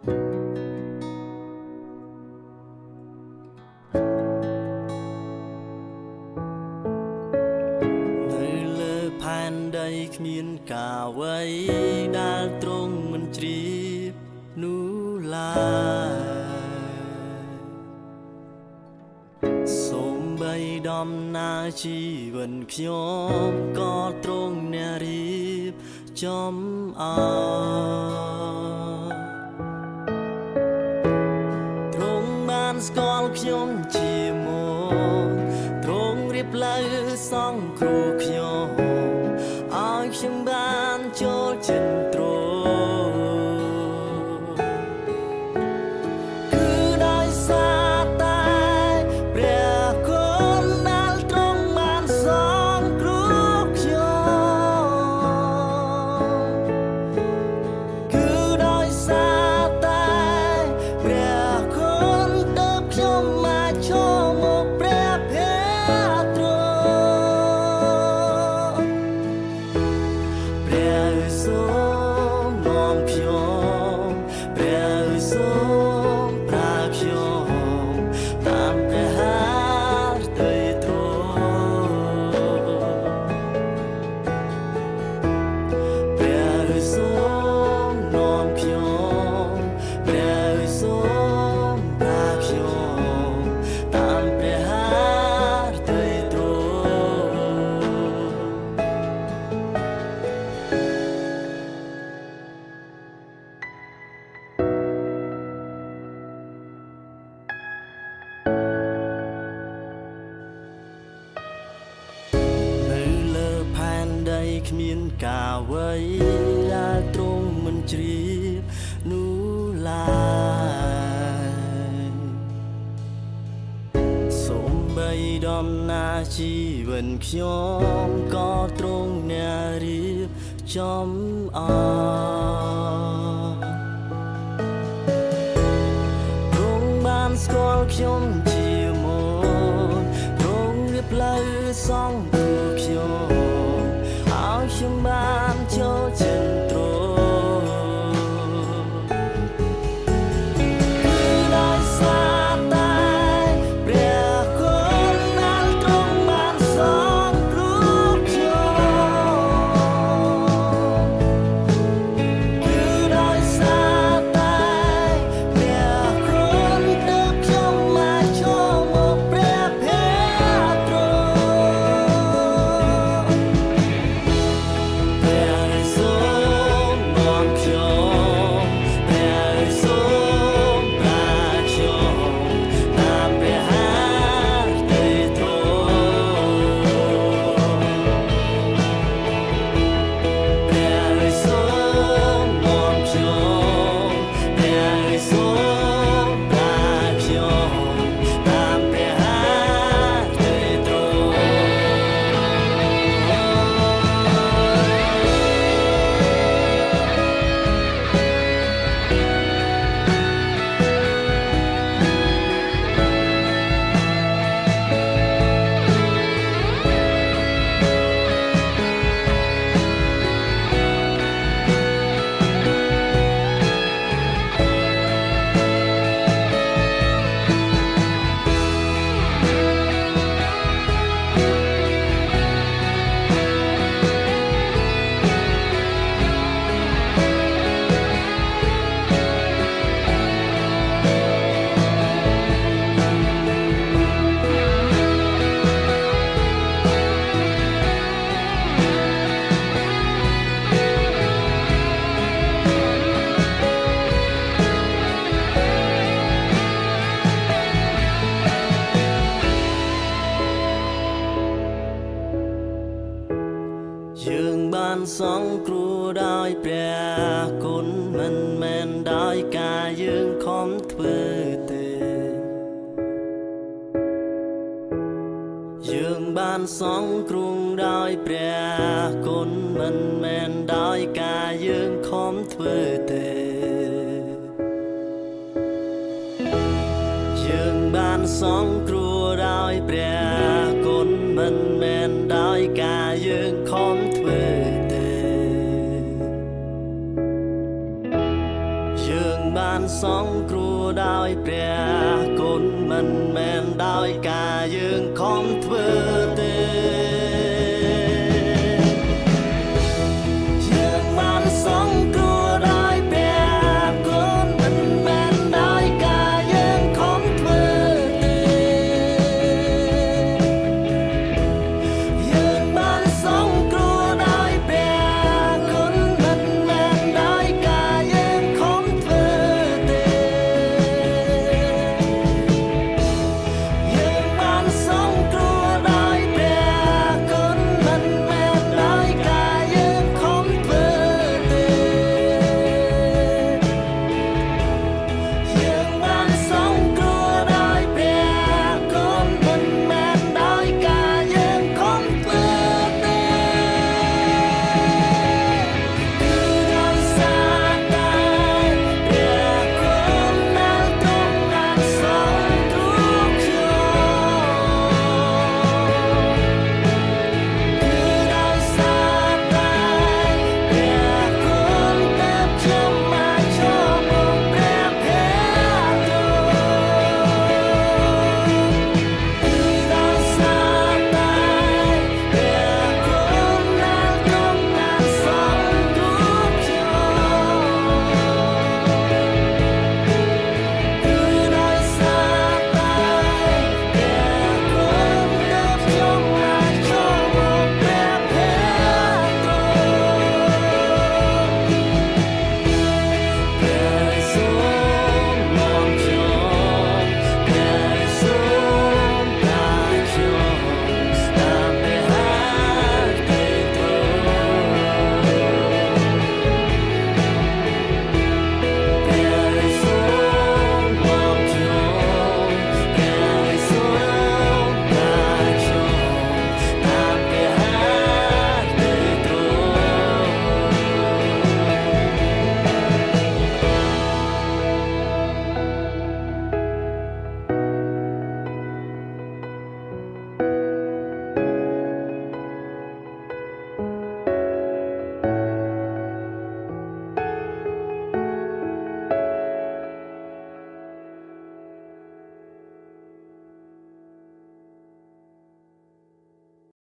แผ่นใดគ្មានការអ្វីដែលត្រង់មិនជ្រាបនោះឡើយសូមបីដំណើរជីវិតខ្ញុំក៏ត្រង់អ្នករៀបចំអើត្រង់បានស្គាល់ខ្ញុំជាមកត្រង់រៀបផ្លូវសង្គ្រោះខ្ញុំឲ្យខ្ញុំបានចូលចិត្តត្រង់គឺដោយសារតែព្រះគុណដែលទ្រង់បានសង្គ្រោះខ្ញុំគឺដោយសារតែព្រះគុណទើបខ្ញុំមកចូលមកព្រះភ័ក្ត្រទ្រង់ព្រះសូមនាំខ្ញុំព្រះសូមប្រាខ្ញុំតាមព្រះハរទៅទ្រង់ព្រះសូមនាំខ្ញុំព្រះសូមប្រាខ្ញុំតាមព្រះハរទៅទ្រនៅលើផែនដីគ្មានការអ្វីដែលទ្រង់មិនជ្រាបនោះឡើយសូមបីដំណើរជីវិតខ្ញុំក៏ទ្រង់អ្នករៀបចំអើទ្រង់បានស្គាល់ខ្ញុំជាមកទ្រង់រៀបផ្លូវសង្គ្រោះខ្ញុំឲ្យខ្ញុំបានចូលចិត្តទ្រង់គឺដោយសារតែព្រះគុណដែលទ្រង់បានសង្គ្រោះខ្ញុំគឺដោយសារតែព្រះគុណទើបខ្ញុំមកចូលមកព្រះភ័ក្ត្រទ្រង់ព្រះសូមនាំខ្ញុំព្រះសូមប្រាខ្ញុំតាមព្រះハរទៅទ្រង់ព្រះសូមនាំខ្ញុំព្រះសូមប្រាខ្ញុំតាមព្រះハរទៅទ្រង់យើងបានសង្គ្រោះដោយព្រះគុណមិនមែនដោយការយើងខំធ្វើទេយើងបានសង្គ្រោះដោយព្រះគុណមិនមែនដោយការយើងខំធ្វើទេយើងបានសង្គ្រោះដោយព្រះគុណមិនមែនដោយការយើងខំធ្វើទេយើង បានសងគ្រួដោយព្រះគុណមិនមែនដោយការយើងខំធ្វើទេ